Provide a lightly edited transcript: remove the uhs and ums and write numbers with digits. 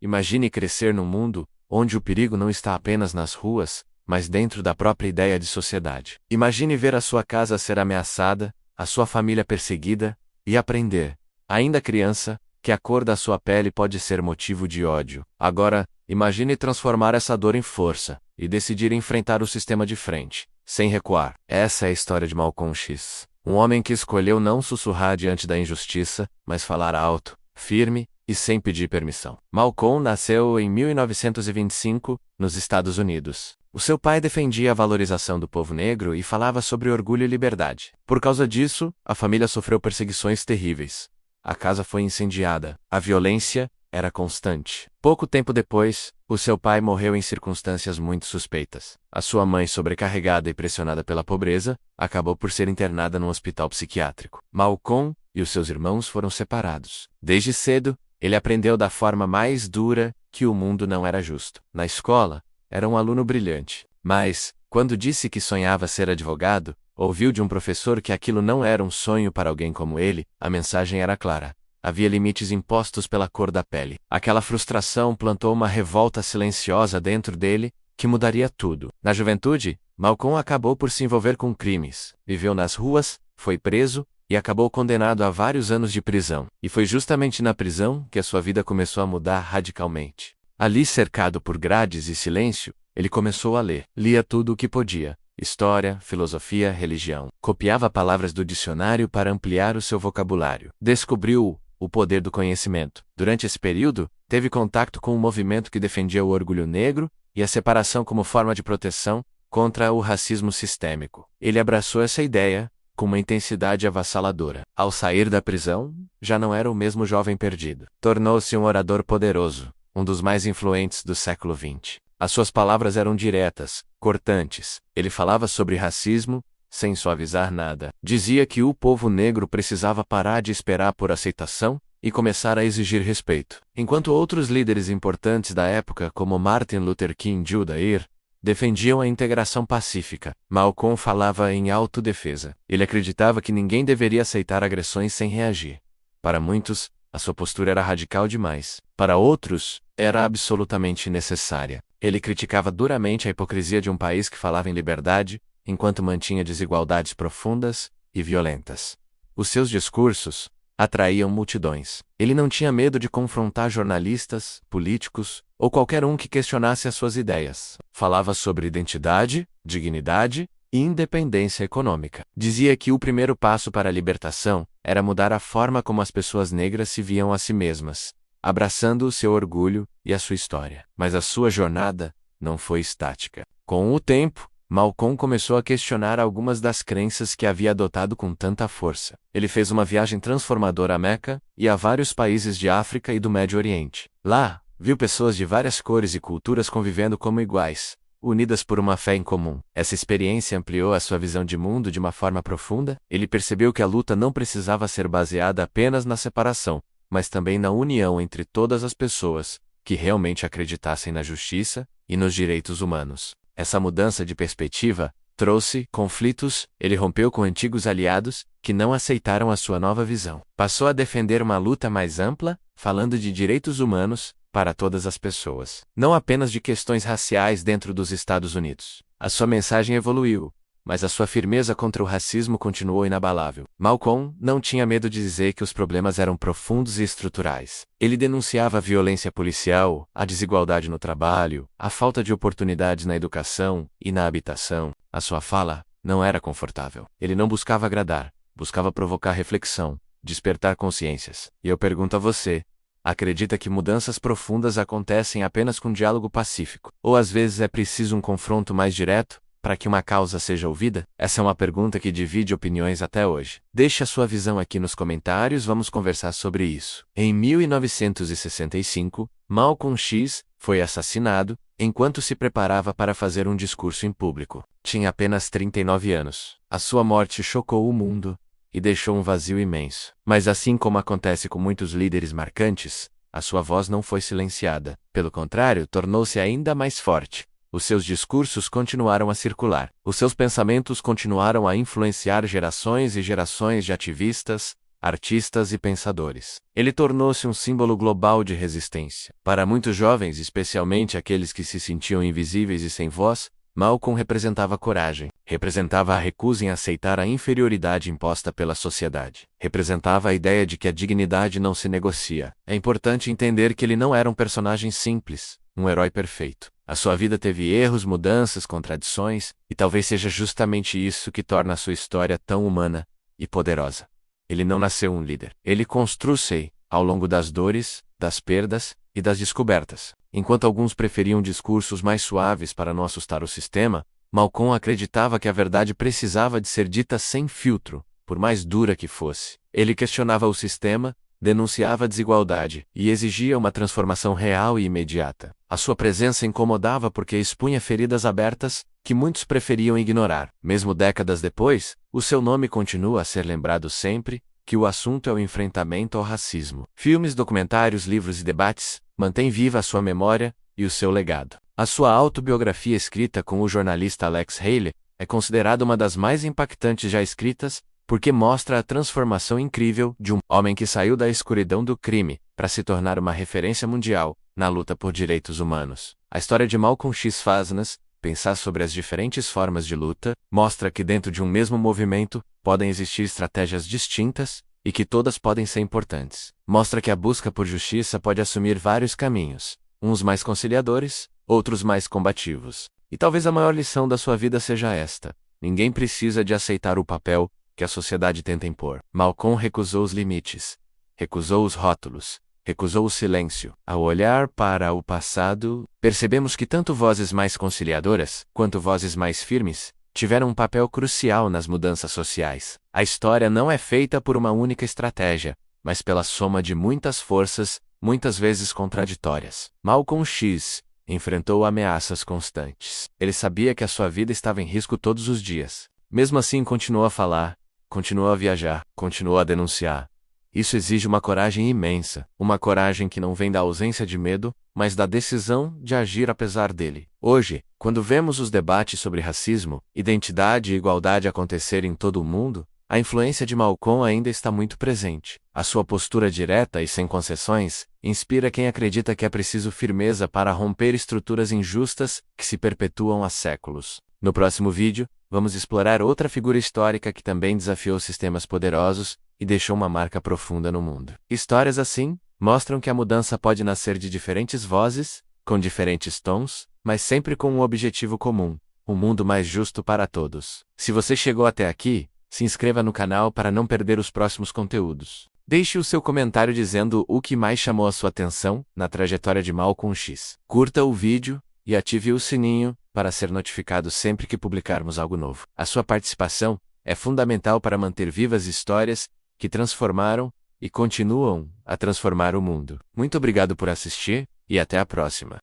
Imagine crescer num mundo onde o perigo não está apenas nas ruas, mas dentro da própria ideia de sociedade. Imagine ver a sua casa ser ameaçada, a sua família perseguida, e aprender, ainda criança, que a cor da sua pele pode ser motivo de ódio. Agora, imagine transformar essa dor em força, e decidir enfrentar o sistema de frente, sem recuar. Essa é a história de Malcolm X. Um homem que escolheu não sussurrar diante da injustiça, mas falar alto, firme e sem pedir permissão. Malcolm nasceu em 1925, nos Estados Unidos. O seu pai defendia a valorização do povo negro e falava sobre orgulho e liberdade. Por causa disso, a família sofreu perseguições terríveis. A casa foi incendiada. A violência era constante. Pouco tempo depois, o seu pai morreu em circunstâncias muito suspeitas. A sua mãe, sobrecarregada e pressionada pela pobreza, acabou por ser internada num hospital psiquiátrico. Malcolm e os seus irmãos foram separados. Desde cedo, ele aprendeu da forma mais dura que o mundo não era justo. Na escola, era um aluno brilhante. Mas, quando disse que sonhava ser advogado, ouviu de um professor que aquilo não era um sonho para alguém como ele. A mensagem era clara. Havia limites impostos pela cor da pele. Aquela frustração plantou uma revolta silenciosa dentro dele, que mudaria tudo. Na juventude, Malcolm acabou por se envolver com crimes. Viveu nas ruas, foi preso, e acabou condenado a vários anos de prisão. E foi justamente na prisão que a sua vida começou a mudar radicalmente. Ali, cercado por grades e silêncio, ele começou a ler. Lia tudo o que podia. História, filosofia, religião. Copiava palavras do dicionário para ampliar o seu vocabulário. Descobriu o poder do conhecimento. Durante esse período, teve contato com um movimento que defendia o orgulho negro e a separação como forma de proteção contra o racismo sistêmico. Ele abraçou essa ideia com uma intensidade avassaladora. Ao sair da prisão, já não era o mesmo jovem perdido. Tornou-se um orador poderoso, um dos mais influentes do século XX. As suas palavras eram diretas, cortantes. Ele falava sobre racismo, sem suavizar nada. Dizia que o povo negro precisava parar de esperar por aceitação e começar a exigir respeito. Enquanto outros líderes importantes da época, como Martin Luther King Jr., defendiam a integração pacífica, Malcolm falava em autodefesa. Ele acreditava que ninguém deveria aceitar agressões sem reagir. Para muitos, a sua postura era radical demais. Para outros, era absolutamente necessária. Ele criticava duramente a hipocrisia de um país que falava em liberdade, enquanto mantinha desigualdades profundas e violentas. Os seus discursos atraíam multidões. Ele não tinha medo de confrontar jornalistas, políticos ou qualquer um que questionasse as suas ideias. Falava sobre identidade, dignidade e independência econômica. Dizia que o primeiro passo para a libertação era mudar a forma como as pessoas negras se viam a si mesmas, abraçando o seu orgulho e a sua história. Mas a sua jornada não foi estática. Com o tempo, Malcolm começou a questionar algumas das crenças que havia adotado com tanta força. Ele fez uma viagem transformadora a Meca e a vários países de África e do Médio Oriente. Lá, viu pessoas de várias cores e culturas convivendo como iguais, unidas por uma fé em comum. Essa experiência ampliou a sua visão de mundo de uma forma profunda. Ele percebeu que a luta não precisava ser baseada apenas na separação, mas também na união entre todas as pessoas que realmente acreditassem na justiça e nos direitos humanos. Essa mudança de perspectiva trouxe conflitos. Ele rompeu com antigos aliados que não aceitaram a sua nova visão. Passou a defender uma luta mais ampla, falando de direitos humanos para todas as pessoas, não apenas de questões raciais dentro dos Estados Unidos. A sua mensagem evoluiu, mas a sua firmeza contra o racismo continuou inabalável. Malcolm não tinha medo de dizer que os problemas eram profundos e estruturais. Ele denunciava a violência policial, a desigualdade no trabalho, a falta de oportunidades na educação e na habitação. A sua fala não era confortável. Ele não buscava agradar, buscava provocar reflexão, despertar consciências. E eu pergunto a você: acredita que mudanças profundas acontecem apenas com diálogo pacífico? Ou às vezes é preciso um confronto mais direto para que uma causa seja ouvida? Essa é uma pergunta que divide opiniões até hoje. Deixe a sua visão aqui nos comentários, vamos conversar sobre isso. Em 1965, Malcolm X foi assassinado enquanto se preparava para fazer um discurso em público. Tinha apenas 39 anos. A sua morte chocou o mundo e deixou um vazio imenso. Mas assim como acontece com muitos líderes marcantes, a sua voz não foi silenciada. Pelo contrário, tornou-se ainda mais forte. Os seus discursos continuaram a circular. Os seus pensamentos continuaram a influenciar gerações e gerações de ativistas, artistas e pensadores. Ele tornou-se um símbolo global de resistência. Para muitos jovens, especialmente aqueles que se sentiam invisíveis e sem voz, Malcolm representava coragem, representava a recusa em aceitar a inferioridade imposta pela sociedade, representava a ideia de que a dignidade não se negocia. É importante entender que ele não era um personagem simples, um herói perfeito. A sua vida teve erros, mudanças, contradições, e talvez seja justamente isso que torna a sua história tão humana e poderosa. Ele não nasceu um líder. Ele construiu-se ao longo das dores, das perdas e das descobertas. Enquanto alguns preferiam discursos mais suaves para não assustar o sistema, Malcolm acreditava que a verdade precisava de ser dita sem filtro, por mais dura que fosse. Ele questionava o sistema, denunciava a desigualdade e exigia uma transformação real e imediata. A sua presença incomodava porque expunha feridas abertas que muitos preferiam ignorar. Mesmo décadas depois, o seu nome continua a ser lembrado sempre que o assunto é o enfrentamento ao racismo. Filmes, documentários, livros e debates mantêm viva a sua memória e o seu legado. A sua autobiografia, escrita com o jornalista Alex Haley, é considerada uma das mais impactantes já escritas, porque mostra a transformação incrível de um homem que saiu da escuridão do crime para se tornar uma referência mundial na luta por direitos humanos. A história de Malcolm X faz-nos pensar sobre as diferentes formas de luta, mostra que dentro de um mesmo movimento podem existir estratégias distintas e que todas podem ser importantes. Mostra que a busca por justiça pode assumir vários caminhos, uns mais conciliadores, outros mais combativos. E talvez a maior lição da sua vida seja esta: ninguém precisa de aceitar o papel que a sociedade tenta impor. Malcolm recusou os limites, recusou os rótulos, recusou o silêncio. Ao olhar para o passado, percebemos que tanto vozes mais conciliadoras, quanto vozes mais firmes, tiveram um papel crucial nas mudanças sociais. A história não é feita por uma única estratégia, mas pela soma de muitas forças, muitas vezes contraditórias. Malcolm X enfrentou ameaças constantes. Ele sabia que a sua vida estava em risco todos os dias. Mesmo assim, continuou a falar, continuou a viajar, continuou a denunciar. Isso exige uma coragem imensa, uma coragem que não vem da ausência de medo, mas da decisão de agir apesar dele. Hoje, quando vemos os debates sobre racismo, identidade e igualdade acontecer em todo o mundo, a influência de Malcolm ainda está muito presente. A sua postura direta e sem concessões inspira quem acredita que é preciso firmeza para romper estruturas injustas que se perpetuam há séculos. No próximo vídeo, vamos explorar outra figura histórica que também desafiou sistemas poderosos e deixou uma marca profunda no mundo. Histórias assim mostram que a mudança pode nascer de diferentes vozes, com diferentes tons, mas sempre com um objetivo comum: um mundo mais justo para todos. Se você chegou até aqui, se inscreva no canal para não perder os próximos conteúdos. Deixe o seu comentário dizendo o que mais chamou a sua atenção na trajetória de Malcolm X. Curta o vídeo e ative o sininho para ser notificado sempre que publicarmos algo novo. A sua participação é fundamental para manter vivas histórias que transformaram e continuam a transformar o mundo. Muito obrigado por assistir e até a próxima.